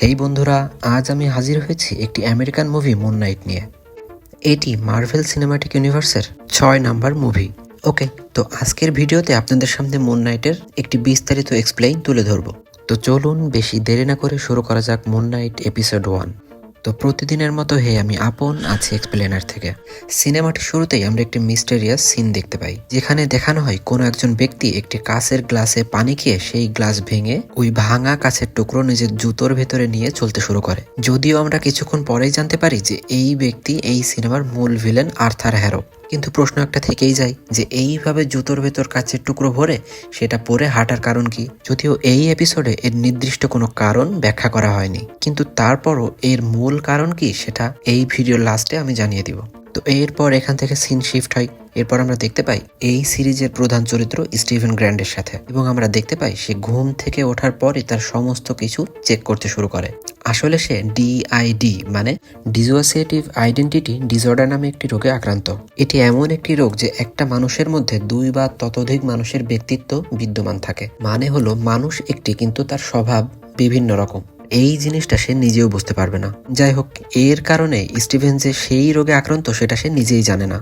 এই বন্ধুরা, আজ আমি হাজির হয়েছি একটি আমেরিকান মুভি মুন নাইট নিয়ে। এটি মার্ভেল সিনেমাটিক ইউনিভার্সের 6 নাম্বার মুভি। ওকে, তো আজকের ভিডিওতে আপনাদের সামনে মুন নাইটের একটি বিস্তারিত এক্সপ্লেইন তুলে ধরব। তো চলুন বেশি দেরি না করে শুরু করা যাক মুন নাইট এপিসোড 1। তো প্রতিদিনের মতো আমি আপন আছি এক্সপ্লেনার থেকে। সিনেমাটির শুরুতেই আমরা একটি মিস্টেরিয়াস সিন দেখতে পাই, যেখানে দেখানো হয় কোনো একজন ব্যক্তি একটি কাঁচের গ্লাসে পানি খেয়ে সেই গ্লাস ভেঙে ওই ভাঙা কাঁচের টুকরো নিজের জুতোর ভেতরে নিয়ে চলতে শুরু করে। যদিও আমরা কিছুক্ষণ পরেই জানতে পারি যে এই ব্যক্তি এই সিনেমার মূল ভিলেন আর্থার হ্যারো। কিন্তু প্রশ্ন একটা থেকেই যায় যে এইভাবে জুতোর ভেতর কাঁচের টুকরো ভরে সেটা পরে হাঁটার কারণ কি? যদিও এই এপিসোডে এর নির্দিষ্ট কোনো কারণ ব্যাখ্যা করা হয়নি, কিন্তু তারপরও এর মূল কারণ কি সেটা এই ভিডিওর লাস্টে আমি জানিয়ে দিব। তো এরপর এখান থেকে সিন শিফট হয়। এরপর আমরা দেখতে পাই এই সিরিজের প্রধান চরিত্র স্টিভেন গ্র্যান্ডের সাথে, এবং আমরা দেখতে পাই সে ঘুম থেকে ওঠার পরই তার সমস্ত কিছু চেক করতে শুরু করে। আসলে সে ডিআইডি মানে ডিসোসিয়েটিভ আইডেন্টিটি ডিসঅর্ডার নামে একটি রোগে আক্রান্ত। এটি এমন একটি রোগ যে একটা মানুষের মধ্যে 2 বা ততোধিক মানুষের ব্যক্তিত্ব বিদ্যমান থাকে। মানে হলো মানুষ একটি, কিন্তু তার স্বভাব বিভিন্ন রকম। এই জিনিসটা সে নিজেও বুঝতে পারবে না। যাই হোক, এর কারণে স্টিভেন যে সেই রোগে আক্রান্ত সেটা সে নিজেই জানে না।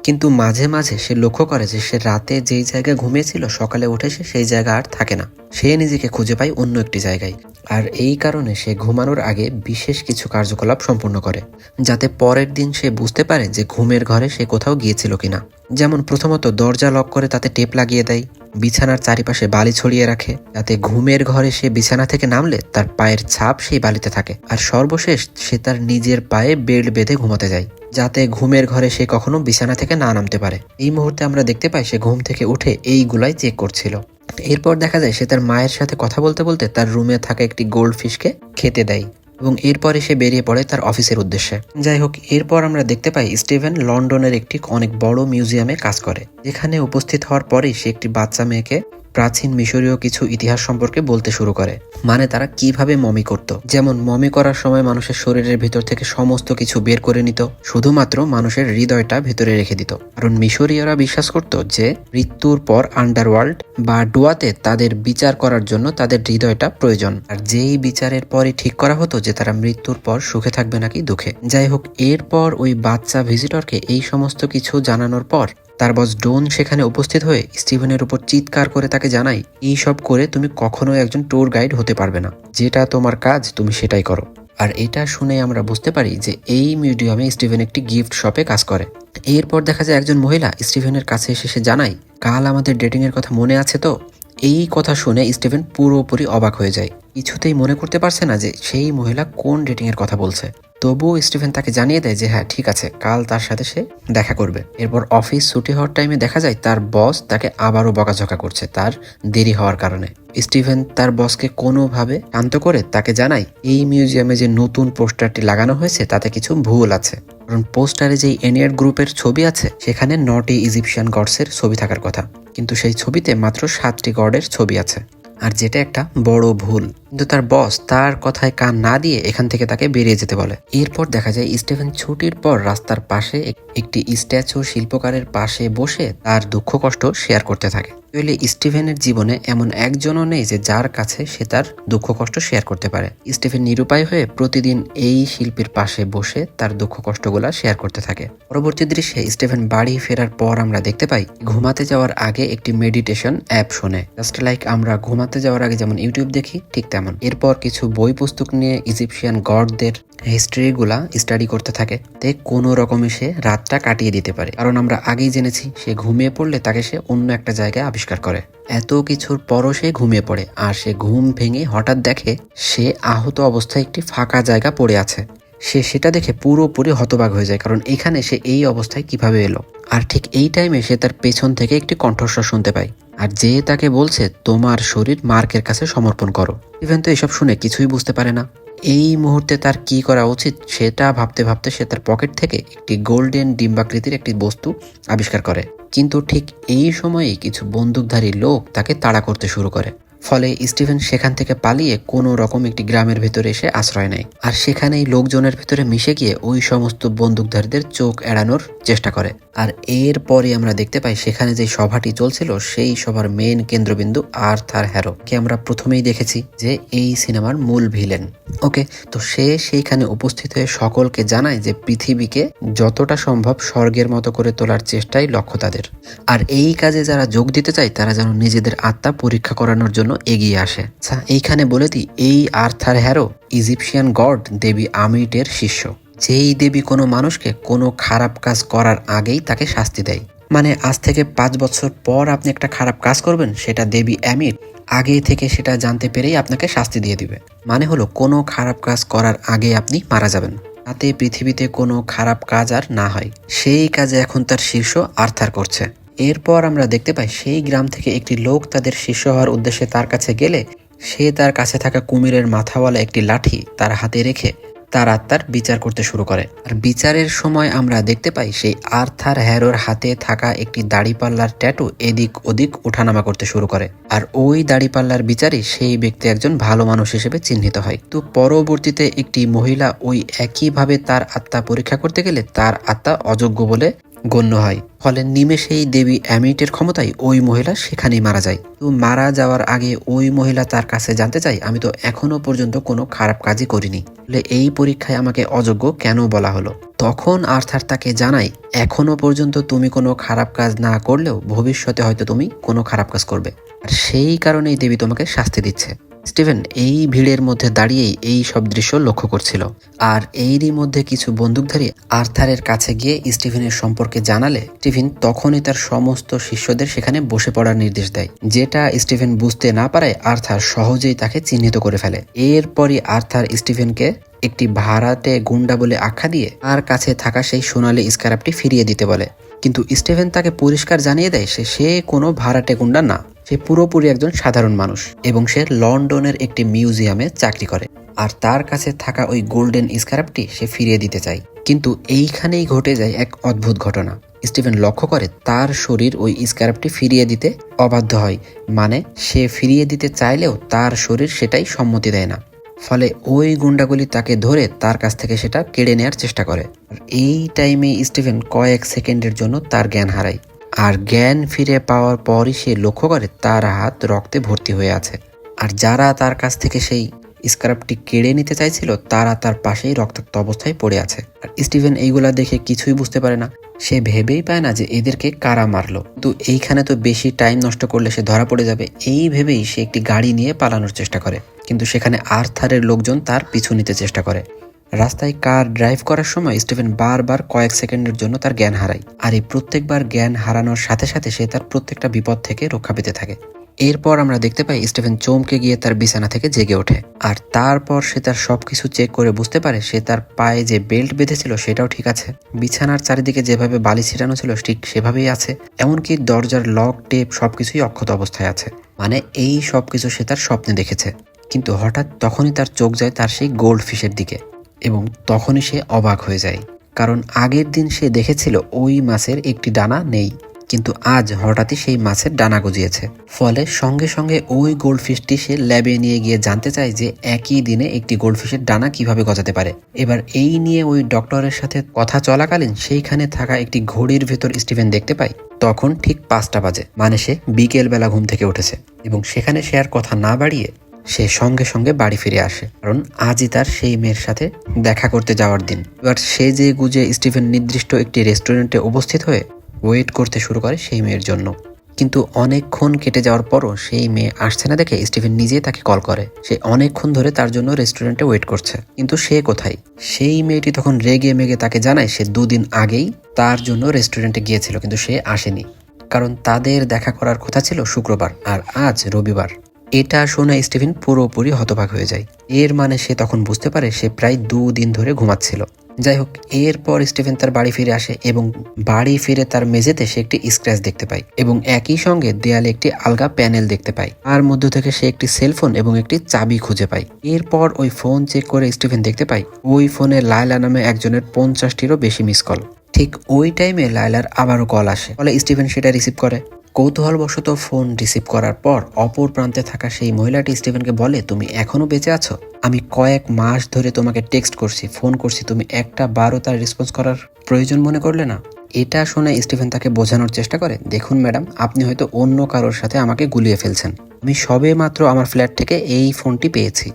কিন্তু মাঝে মাঝে সে লক্ষ্য করে যে সে রাতে যেই জায়গায় ঘুমিয়েছিল সকালে উঠে সে সেই জায়গা আর থাকে না। সে নিজেকে খুঁজে পায় অন্য একটি জায়গায়। আর এই কারণে সে ঘুমানোর আগে বিশেষ কিছু কার্যকলাপ সম্পূর্ণ করে, যাতে পরের দিন সে বুঝতে পারে যে ঘুমের ঘরে সে কোথাও গিয়েছিল কিনা। যেমন প্রথমত দরজা লক করে তাতে টেপ লাগিয়ে দেয়, বিছানার চারিপাশে বালি ছড়িয়ে রাখে যাতে ঘুমের ঘরে সে বিছানা থেকে নামলে তার পায়ের ছাপ সেই বালিতে থাকে। আর সর্বশেষ সে তার নিজের পায়ে বেল্ট বেঁধে ঘুমাতে যায়, যাতে ঘুমের ঘরে সে কখনো বিছানা থেকে না নামতে পারে। এই মুহূর্তে আমরা দেখতে পাই সে ঘুম থেকে উঠে এইগুলাই চেক করছিল। এরপর দেখা যায় সে তার মায়ের সাথে কথা বলতে বলতে তার রুমে থাকা একটি গোল্ড ফিশকে খেতে দেয়, এবং এরপরে সে বেরিয়ে পড়ে তার অফিসের উদ্দেশ্যে। যাই হোক, এরপর আমরা দেখতে পাই স্টিভেন লন্ডনের একটি অনেক বড় মিউজিয়ামে কাজ করে, যেখানে উপস্থিত হওয়ার পরেই সে একটি বাচ্চা মেয়েকে প্রাচীন মিশরীয় কিছু ইতিহাস সম্পর্কে বলতে শুরু করে। মানে তারা কিভাবে মমি করত। যেমন মমি করার সময় মানুষের শরীরের ভিতর থেকে সমস্ত কিছু বের করে নিত, শুধুমাত্র মানুষের হৃদয়টা ভেতরে রেখে দিত। কারণ মিশরীয়রা বিশ্বাস করত যে মৃত্যুর পর আন্ডারওয়ার্ল্ড বা ডুয়াতে তাদের বিচার করার জন্য তাদের হৃদয়টা প্রয়োজন। আর যেই বিচারের পরই ঠিক করা হতো যে তারা মৃত্যুর পর সুখে থাকবে নাকি দুঃখে। যাই হোক, এরপর ওই বাচ্চা ভিজিটরকে এই সমস্ত কিছু জানানোর পর তার বস ডোন সেখানে উপস্থিত হয়ে স্টিভেনের উপর চিৎকার করে তাকে জানায়, এই সব করে তুমি কখনোই একজন ট্যুর গাইড হতে পারবে না। যেটা তোমার কাজ তুমি সেটাই করো। আর এটা শুনে আমরা বুঝতে পারি যে এই মিউজিয়ামে স্টিভেন একটি গিফট শপে কাজ করে। এরপর দেখা যায় একজন মহিলা স্টিভেনের কাছে এসে সে জানায়, কাল আমাদের ডেটিং এর কথা মনে আছে তো? এই কথা শুনে স্টিভেন পুরোপুরি অবাক হয়ে যায়। কিছুতেই মনে করতে পারছে না যে সেই মহিলা কোন ডেটিং এর কথা বলছে। তবুও স্টিভেন তাকে জানিয়ে দেয় যে হ্যাঁ ঠিক আছে, কাল তার সাথে সে দেখা করবে। এরপর অফিস ছুটি হওয়ার টাইমে দেখা যায় তার বস তাকে আবারও বকাঝকা করছে তার দেরি হওয়ার কারণে। স্টিভেন তার বসকে কোনোভাবে শান্ত করে তাকে জানায় এই মিউজিয়ামে যে নতুন পোস্টারটি লাগানো হয়েছে তাতে কিছু ভুল আছে। কারণ পোস্টারে যেই এনিয়ার গ্রুপের ছবি আছে সেখানে 9টি ইজিপশিয়ান গডসের ছবি থাকার কথা, কিন্তু সেই ছবিতে মাত্র 7টি গডের ছবি আছে, আর যেটা একটা বড় ভুল। কিন্তু তার বস তার কথায় কান না দিয়ে এখান থেকে তাকে বেরিয়ে যেতে বলে। এরপর দেখা যায় স্টিভেন ছুটির পর রাস্তার পাশে একটি স্ট্যাচু শিল্পকারের পাশে বসে তার দুঃখ কষ্ট শেয়ার করতে থাকে। আসলে স্টিভেনের জীবনে এমন একজনও নেই যে যার কাছে সে তার দুঃখ কষ্ট শেয়ার করতে পারে। স্টিভেন নিরুপায় হয়ে প্রতিদিন এই শিল্পীর পাশে বসে তার দুঃখ কষ্টগুলা শেয়ার করতে থাকে। পরবর্তী দৃশ্যে স্টিভেন বাড়ি ফেরার পর আমরা দেখতে পাই ঘুমাতে যাওয়ার আগে একটি মেডিটেশন অ্যাপ শোনে, জাস্ট লাইক আমরা ঘুমাতে যাওয়ার আগে যেমন ইউটিউব দেখি ঠিক তেমন। এরপর কিছু বই পুস্তক নিয়ে ইজিপশিয়ান গডদের হিস্ট্রিগুলা স্টাডি করতে থাকে, তে কোনো রকমে সে রাতটা কাটিয়ে দিতে পারে। কারণ আমরা আগেই জেনেছি সে ঘুমিয়ে পড়লে তাকে সে অন্য একটা জায়গায় আবিষ্কার করে। এত কিছুর পরও সে ঘুমিয়ে পড়ে, আর সে ঘুম ভেঙে হঠাৎ দেখে সে আহত অবস্থায় একটি ফাঁকা জায়গা পড়ে আছে। সে সেটা দেখে পুরোপুরি হতবাক হয়ে যায়, কারণ এখানে সে এই অবস্থায় কিভাবে এলো। আর ঠিক এই টাইমে সে তার পেছন থেকে একটি কণ্ঠস্বর শুনতে পায়, আর যে তাকে বলছে তোমার শরীর মার্কের কাছে সমর্পণ করো। ইভেন তো এসব শুনে কিছুই বুঝতে পারে না। এই মুহূর্তে তার কি করা উচিত সেটা ভাবতে ভাবতে সে তার পকেট থেকে একটি গোল্ডেন ডিম্বাকৃতির একটি বস্তু আবিষ্কার করে। কিন্তু ঠিক এই সময়েই কিছু বন্দুকধারী লোক তাকে তাড়া করতে শুরু করে। ফলে স্টিভেন সেখান থেকে পালিয়ে কোনো রকম একটি গ্রামের ভেতরে এসে আশ্রয় নেয়, আর সেখানেই লোকজনের ভেতরে মিশে গিয়ে ওই সমস্ত বন্দুকধারীদের চোখ এড়ানোর চেষ্টা করে। আর এরপরই আমরা দেখতে পাই সেখানে যে সভাটি চলছিল সেই সভার মেইন কেন্দ্রবিন্দু আর্থার হ্যারো, কে আমরা প্রথমেই দেখেছি যে এই সিনেমার মূল ভিলেন। ওকে, তো সে সেইখানে উপস্থিত হয়ে সকলকে জানায় যে পৃথিবীকে যতটা সম্ভব স্বর্গের মতো করে তোলার চেষ্টাই লক্ষ্য তাদের, আর এই কাজে যারা যোগ দিতে চায় তারা যেন নিজেদের আত্মা পরীক্ষা করানোর জন্য এগিয়ে আসে। আচ্ছা, এইখানে বলে দিই, এই আর্থার হ্যারো ইজিপশিয়ান গড দেবী আমিটের শিষ্য, যেই দেবী কোনো মানুষকে কোনো খারাপ কাজ করার আগেই তাকে শাস্তি দেয়। মানে আজ থেকে 5 বছর পর আপনি একটা খারাপ কাজ করবেন, সেটা দেবী অ্যামিট আগে থেকে সেটা জানতে পেরেই আপনাকে শাস্তি দিয়ে দিবে। মানে হলো কোনো খারাপ কাজ করার আগে আপনি মারা যাবেন, তাতে পৃথিবীতে কোনো খারাপ কাজ আর না হয়। সেই কাজে এখন তার শিষ্য আর্থার করছে। এরপর আমরা দেখতে পাই সেই গ্রাম থেকে একটি লোক তাদের শিষ্য হওয়ার উদ্দেশ্যে তার কাছে গেলে সে তার কাছে থাকা কুমিরের মাথাওয়ালা একটি লাঠি তার হাতে রেখে তার আত্মার বিচার করতে শুরু করে। আর বিচারের সময় আমরা দেখতে পাই সেই আর্থার হ্যারোর হাতে থাকা একটি দাড়িপাল্লার ট্যাটু এদিক ওদিক ওঠানামা করতে শুরু করে, আর ওই দাড়িপাল্লার বিচারে সেই ব্যক্তি একজন ভালো মানুষ হিসেবে চিহ্নিত হয়। তো পরবর্তীতে একটি মহিলা ওই একইভাবে তার আত্মা পরীক্ষা করতে গেলে তার আত্মা অযোগ্য বলে গণ্য হয়, ফলে নিমেষেই দেবী অ্যামিটের ক্ষমতায় ওই মহিলা সেখানেই মারা যায়। তো মারা যাওয়ার আগে ওই মহিলা তার কাছে জানতে চাই, আমি তো এখনো পর্যন্ত কোনো খারাপ কাজই করিনি, বলে এই পরীক্ষায় আমাকে অযোগ্য কেন বলা হলো? তখন আর্থার তাকে জানায়, এখনো পর্যন্ত তুমি কোনো খারাপ কাজ না করলেও ভবিষ্যতে হয়তো তুমি কোনো খারাপ কাজ করবে, আর সেই কারণেই দেবী তোমাকে শাস্তি দিচ্ছে। স্টিভেন এই ভিড়ের মধ্যে দাঁড়িয়েই এই সব দৃশ্য লক্ষ্য করছিল, আর এরই মধ্যে কিছু বন্দুকধারী আর্থারের কাছে গিয়ে স্টিভেনের সম্পর্কে জানালে স্টিভেন তখনই তার সমস্ত শিষ্যদের সেখানে বসে পড়ার নির্দেশ দেয়, যেটা স্টিভেন বুঝতে না পারায় আর্থার সহজেই তাকে চিহ্নিত করে ফেলে। এরপরই আর্থার স্টিভেনকে একটি ভাড়াটে গুন্ডা বলে আখ্যা দিয়ে তার কাছে থাকা সেই সোনালী স্কারাপটি ফিরিয়ে দিতে বলে, কিন্তু স্টিভেন তাকে পরিষ্কার জানিয়ে দেয় সে কোনো ভাড়াটে গুন্ডা না, সে পুরোপুরি একজন সাধারণ মানুষ এবং সে লন্ডনের একটি মিউজিয়ামে চাকরি করে, আর তার কাছে থাকা ওই গোল্ডেন স্কারাপটি সে ফিরিয়ে দিতে চায়। কিন্তু এইখানেই ঘটে যায় এক অদ্ভুত ঘটনা। স্টিভেন লক্ষ্য করে তার শরীর ওই স্কারাপটি ফিরিয়ে দিতে অবাধ্য হয়, মানে সে ফিরিয়ে দিতে চাইলেও তার শরীর সেটাই সম্মতি দেয় না, ফলে ওই গুন্ডাগুলি তাকে ধরে তার কাছ থেকে সেটা কেড়ে নেওয়ার চেষ্টা করে। এই টাইমে স্টিভেন কয়েক সেকেন্ডের জন্য তার জ্ঞান হারায়, আর জ্ঞান ফিরে পাওয়ার পরই সে লক্ষ্য করে তার হাত রক্তে ভর্তি হয়ে আছে, আর যারা তার কাছ থেকে সেই স্কারাপটি কেড়ে নিতে চাইছিল তারা তার পাশেই রক্তাক্ত অবস্থায় পড়ে আছে। আর স্টিভেন এইগুলা দেখে কিছুই বুঝতে পারে না, সে ভেবেই পায় না যে এদেরকে কারা মারলো। তো এইখানে তো বেশি টাইম নষ্ট করলে সে ধরা পড়ে যাবে, এই ভেবেই সে একটি গাড়ি নিয়ে পালানোর চেষ্টা করে, কিন্তু সেখানে আর্থারের লোকজন তার পিছু নিতে চেষ্টা করে। রাস্তায় কার ড্রাইভ করার সময় স্টিভেন বারবার কয়েক সেকেন্ডের জন্য তার জ্ঞান হারায়, আর এই প্রত্যেকবার জ্ঞান হারানোর সাথে সাথে সে তার প্রত্যেকটা বিপদ থেকে রক্ষা পেতে থাকে। এরপর আমরা দেখতে পাই স্টিভেন চমকে গিয়ে তার বিছানা থেকে জেগে ওঠে, আর তারপর সে তার সবকিছু চেক করে বুঝতে পারে সে তার পায়ে যে বেল্ট বেঁধেছিল সেটাও ঠিক আছে, বিছানার চারিদিকে যেভাবে বালি ছিটানো ছিল ঠিক সেভাবেই আছে, এমনকি দরজার লক টেপ সবকিছুই অক্ষত অবস্থায় আছে, মানে এই সবকিছু সে তার স্বপ্নে দেখেছে। কিন্তু হঠাৎ তখনই তার চোখ যায় তার সেই গোল্ড ফিশের দিকে, এবং তখনই সে অবাক হয়ে যায়, কারণ আগের দিন সে দেখেছিল ওই মাছের একটি ডানা নেই, কিন্তু আজ হঠাৎই সেই মাছের ডানা গজিয়েছে। ফলে সঙ্গে সঙ্গে ওই গোল্ডফিশটি সে ল্যাবে নিয়ে গিয়ে জানতে চায় যে একই দিনে একটি গোল্ডফিশের ডানা কিভাবে গজাতে পারে। এবার এই নিয়ে ওই ডক্টরের সাথে কথা চলাকালীন সেইখানে থাকা একটি ঘড়ির ভেতর স্টিভেন দেখতে পায় তখন ঠিক 5টা বাজে, মানে সে বিকেল বেলা ঘুম থেকে উঠেছে, এবং সেখানে সে আর কথা না বাড়িয়ে সে সঙ্গে সঙ্গে বাড়ি ফিরে আসে, কারণ আজই তার সেই মেয়ের সাথে দেখা করতে যাওয়ার দিন। এবার সে যে গুজে স্টিভেন নির্দিষ্ট একটি রেস্টুরেন্টে উপস্থিত হয়ে ওয়েট করতে শুরু করে সেই মেয়ের জন্য, কিন্তু অনেকক্ষণ কেটে যাওয়ার পরও সেই মেয়ে আসছে না দেখে স্টিভেন নিজেই তাকে কল করে। সে অনেকক্ষণ ধরে তার জন্য রেস্টুরেন্টে ওয়েট করছে, কিন্তু সে কোথায়? সেই মেয়েটি তখন রেগে মেগে তাকে জানায় সে 2 দিন আগেই তার জন্য রেস্টুরেন্টে গিয়েছিল, কিন্তু সে আসেনি, কারণ তাদের দেখা করার কথা ছিল শুক্রবার আর আজ রবিবার। এটা শুনে স্টিভেন পুরোপুরি হতবাক হয়ে যায়। এর মানে সে তখন বুঝতে পারে সে প্রায় 2 দিন ধরে ঘুমাচ্ছিল। যাই হোক, এরপর স্টিভেন তার বাড়ি ফিরে আসে এবং বাড়ি ফিরে তার মেঝেতে সে একটি স্ক্র্যাচ দেখতে পায় এবং একই সঙ্গে দেয়ালে একটি আলগা প্যানেল দেখতে পায়। তার মধ্য থেকে সে একটি সেলফোন এবং একটি চাবি খুঁজে পায়। এরপর ওই ফোন চেক করে স্টিভেন দেখতে পায় ওই ফোনে লায়লা নামে একজনের 50টিরও বেশি মিস কল। ঠিক ওই টাইমে লায়লার আবারও কল আসে, ফলে স্টিভেন সেটা রিসিভ করে। কৌতূহলবশত ফোন রিসিভ করার পর অপর প্রান্তে থাকা সেই মহিলাটি স্টিফেনকে বলে, তুমি এখনো বেঁচে আছো? আমি কয়েক মাস ধরে তোমাকে টেক্সট করছি, ফোন করছি, তুমি একটা বারও তার রেসপন্স করার প্রয়োজন মনে করলে না? এটা শুনে স্টিফেন তাকে বোঝানোর চেষ্টা করে, দেখুন ম্যাডাম, আপনি হয়তো অন্য কারোর সাথে আমাকে গুলিয়ে ফেলছেন। আমি সবে মাত্র আমার ফ্ল্যাট থেকে এই ফোনটি পেয়েছি।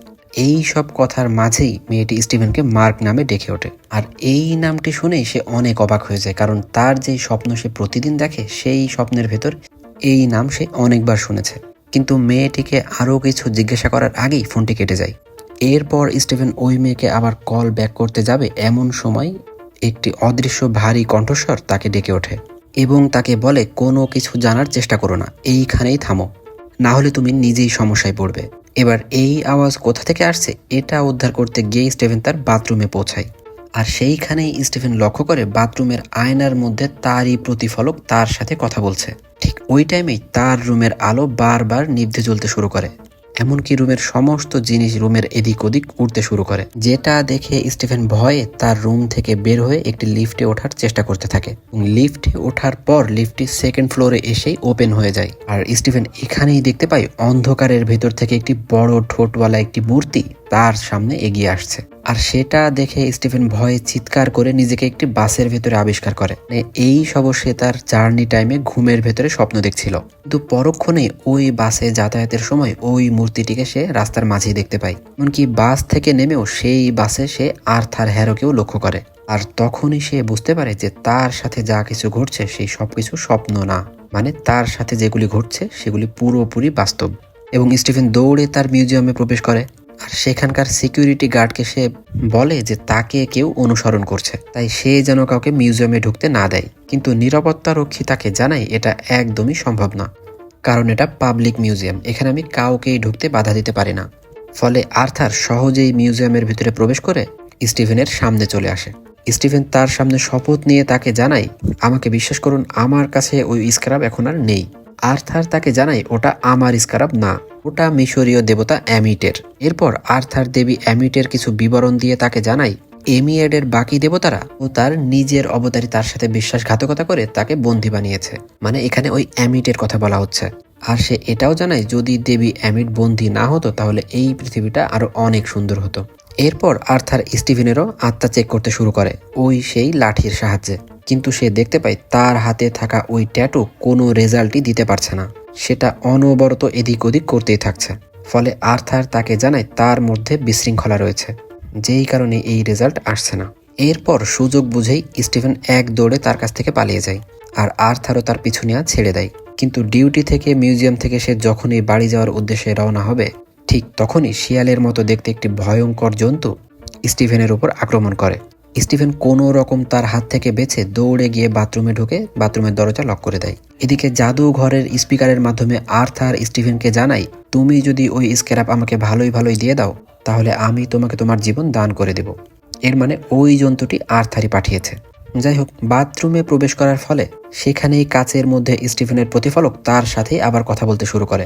এই সব কথার মাঝেই মেয়েটি স্টিভেনকে মার্ক নামে ডেকে ওঠে। আর এই নামটি শুনেই সে অনেক অবাক হয়ে যায়, কারণ তার যেই স্বপ্ন সে প্রতিদিন দেখে সেই স্বপ্নের ভেতর এই নাম সে অনেকবার শুনেছে। কিন্তু মেয়েটিকে আরও কিছু জিজ্ঞাসা করার আগেই ফোনটি কেটে যায়। এরপর স্টিভেন ওই মেয়েকে আবার কল ব্যাক করতে যাবে, এমন সময় একটি অদৃশ্য ভারী কণ্ঠস্বর তাকে ডেকে ওঠে এবং তাকে বলে, কোনো কিছু জানার চেষ্টা করো না, এইখানেই থামো, না হলে তুমি নিজেই সমস্যায় পড়বে। এবার এই আওয়াজ কোথা থেকে আসছে এটা উদ্ধার করতে গিয়ে স্টিভেন তার বাথরুমে পৌঁছায়। আর সেইখানেই স্টিভেন লক্ষ্য করে বাথরুমের আয়নার মধ্যে তারই প্রতিফলক তার সাথে কথা বলছে। ঠিক ওই টাইমেই তার রুমের আলো বারবার নিভতে জ্বলতে শুরু করে, এমনকি রুমের সমস্ত জিনিস রুমের এদিক ওদিক উঠতে শুরু করে। যেটা দেখে স্টিফেন ভয়ে তার রুম থেকে বের হয়ে একটি লিফটে ওঠার চেষ্টা করতে থাকে। লিফটে ওঠার পর লিফটটি সেকেন্ড ফ্লোরে এসেই ওপেন হয়ে যায়। আর স্টিফেন এখানেই দেখতে পায় অন্ধকারের ভেতর থেকে একটি বড় ঠোঁটওয়ালা একটি মূর্তি তার সামনে এগিয়ে আসছে। আর সেটা দেখে স্টিফেন ভয়ে চিৎকার করে নিজেকে একটি বাসের ভেতরে আবিষ্কার করে। এই সব সে তার জার্নি টাইমে ঘুমের ভেতরে স্বপ্ন দেখছিল, কিন্তু পরক্ষণে ওই বাসে যাতায়াতের সময় ওই মূর্তিটিকে সে রাস্তার মাঝেই দেখতে পায়। এমনকি বাস থেকে নেমেও সেই বাসে সে আর্থার হ্যারোকেও লক্ষ্য করে। আর তখনই সে বুঝতে পারে যে তার সাথে যা কিছু ঘটছে সেই সবকিছু স্বপ্ন না, মানে তার সাথে যেগুলি ঘটছে সেগুলি পুরোপুরি বাস্তব। এবং স্টিফেন দৌড়ে তার মিউজিয়ামে প্রবেশ করে। আর সেখানকার সিকিউরিটি গার্ডকে সে বলে যে তাকে কেউ অনুসরণ করছে, তাই সে যেন কাউকে মিউজিয়ামে ঢুকতে না দেয়। কিন্তু নিরাপত্তা রক্ষী তাকে জানায় এটা একদমই সম্ভব না, কারণ এটা পাবলিক মিউজিয়াম, এখানে আমি কাউকেই ঢুকতে বাধা দিতে পারি না। ফলে আর্থার সহজেই মিউজিয়ামের ভিতরে প্রবেশ করে স্টিফেনের সামনে চলে আসে। স্টিফেন তার সামনে শপথ নিয়ে তাকে জানায়, আমাকে বিশ্বাস করুন, আমার কাছে ওই স্ক্রাব এখন আর নেই। আর্থার তাকে জানায় ওটা আমার স্ক্রাব না, ওটা মিশরীয় দেবতা অ্যামিটের। এরপর আর্থার দেবী অ্যামিটের কিছু বিবরণ দিয়ে তাকে জানায় এমিয়েডের বাকি দেবতারা ও তার নিজের অবতারী তার সাথে বিশ্বাসঘাতকতা করে তাকে বন্দী বানিয়েছে, মানে এখানে ওই অ্যামিটের কথা বলা হচ্ছে। আর সে এটাও জানায় যদি দেবী অ্যামিট বন্দী না হতো তাহলে এই পৃথিবীটা আরো অনেক সুন্দর হতো। এরপর আর্থার স্টিভেনেরও আত্মা চেক করতে শুরু করে ওই সেই লাঠির সাহায্যে, কিন্তু সে দেখতে পায় তার হাতে থাকা ওই ট্যাটু কোনো রেজাল্টই দিতে পারছে না, সেটা অনবরত এদিক ওদিক করতেই থাকছে। ফলে আর্থার তাকে জানায় তার মধ্যে বিশৃঙ্খলা রয়েছে, যেই কারণে এই রেজাল্ট আসছে না। এরপর সুযোগ বুঝেই স্টিফেন এক দৌড়ে তার কাছ থেকে পালিয়ে যায়, আর আর্থারও তার পিছু নেওয়া ছেড়ে দেয়। কিন্তু ডিউটি থেকে মিউজিয়াম থেকে সে যখনই বাড়ি যাওয়ার উদ্দেশ্যে রওনা হবে, ঠিক তখনই শিয়ালের মতো দেখতে একটি ভয়ঙ্কর জন্তু স্টিফেনের উপর আক্রমণ করে। স্টিফেন কোনো রকম তার হাত থেকে বেঁচে দৌড়ে গিয়ে বাথরুমে ঢুকে বাথরুমের দরজা লক করে দেয়। এদিকে জাদুঘরের স্পিকারের মাধ্যমে আর্থার স্টিফেনকে জানায়, তুমি যদি ওই স্ক্র্যাপ আমাকে ভালোই ভালোই দিয়ে দাও তাহলে আমি তোমাকে তোমার জীবন দান করে দেব। এর মানে ওই জন্তুটি আর্থারই পাঠিয়েছে। যাই হোক, বাথরুমে প্রবেশ করার ফলে সেখানেই কাচের মধ্যে স্টিফেনের প্রতিফলক তার সাথেই আবার কথা বলতে শুরু করে।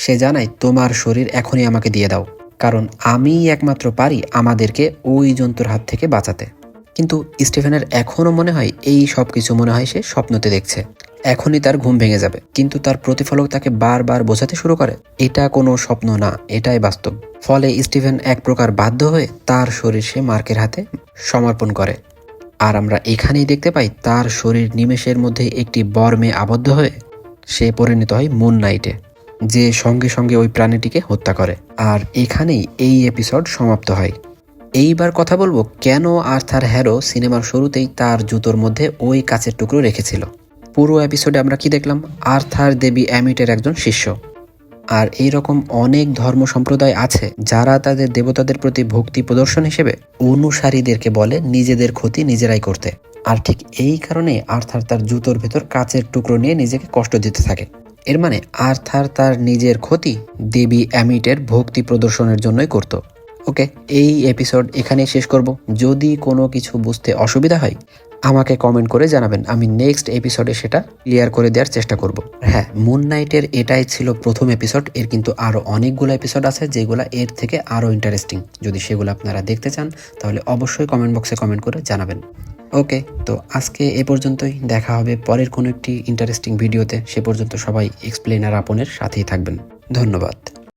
সে জানায়, তোমার শরীর এখনই আমাকে দিয়ে দাও, কারণ আমিই একমাত্র পারি আমাদেরকে ওই জন্তুর হাত থেকে বাঁচাতে। কিন্তু স্টিফেনের এখনও মনে হয় এই সব কিছু মনে হয় সে স্বপ্নতে দেখছে, এখনই তার ঘুম ভেঙে যাবে। কিন্তু তার প্রতিফলক তাকে বারবার বোঝাতে শুরু করে এটা কোনো স্বপ্ন না, এটাই বাস্তব। ফলে স্টিফেন এক প্রকার বাধ্য হয়ে তার শরীর সে মার্কের হাতে সমর্পণ করে। আর আমরা এখানেই দেখতে পাই তার শরীর নিমেষের মধ্যে একটি বর্মে আবদ্ধ হয়ে সে পরিণত হয় মুন নাইটে, যে সঙ্গে সঙ্গে ওই প্রাণীটিকে হত্যা করে। আর এখানেই এই এপিসোড সমাপ্ত হয়। এইবার কথা বলবো কেন আর্থার হ্যারো সিনেমার শুরুতেই তার জুতোর মধ্যে ওই কাচের টুকরো রেখেছিল। পুরো এপিসোডে আমরা কি দেখলাম? আর্থার দেবী অ্যামিটের একজন শিষ্য। আর এইরকম অনেক ধর্ম সম্প্রদায় আছে যারা তাদের দেবতাদের প্রতি ভক্তি প্রদর্শন হিসেবে অনুসারীদেরকে বলে নিজেদের ক্ষতি নিজেরাই করতে। আর ঠিক এই কারণে আর্থার তার জুতোর ভেতর কাচের টুকরো নিয়ে নিজেকে কষ্ট দিতে থাকে। এর মানে আর্থার তার নিজের ক্ষতি দেবী অ্যামিটের ভক্তি প্রদর্শনের জন্যই করত। ওকে, এই এপিসোড এখানেই শেষ করব। যদি কোনো কিছু বুঝতে অসুবিধা হয় আমাকে কমেন্ট করে জানাবেন, আমি নেক্সট এপিসোডে সেটা ক্লিয়ার করে দেওয়ার চেষ্টা করব। হ্যাঁ, মুন নাইটের এটাই ছিল প্রথম এপিসোড, এর কিন্তু আরও অনেকগুলো এপিসোড আছে যেগুলো এর থেকে আরও ইন্টারেস্টিং। যদি সেগুলো আপনারা দেখতে চান তাহলে অবশ্যই কমেন্ট বক্সে কমেন্ট করে জানাবেন। ওকে, তো আজকে এ পর্যন্তই। দেখা হবে পরের কোনো একটি ইন্টারেস্টিং ভিডিওতে। সে পর্যন্ত সবাই এক্সপ্লেনার আপনের সাথেই থাকবেন। ধন্যবাদ।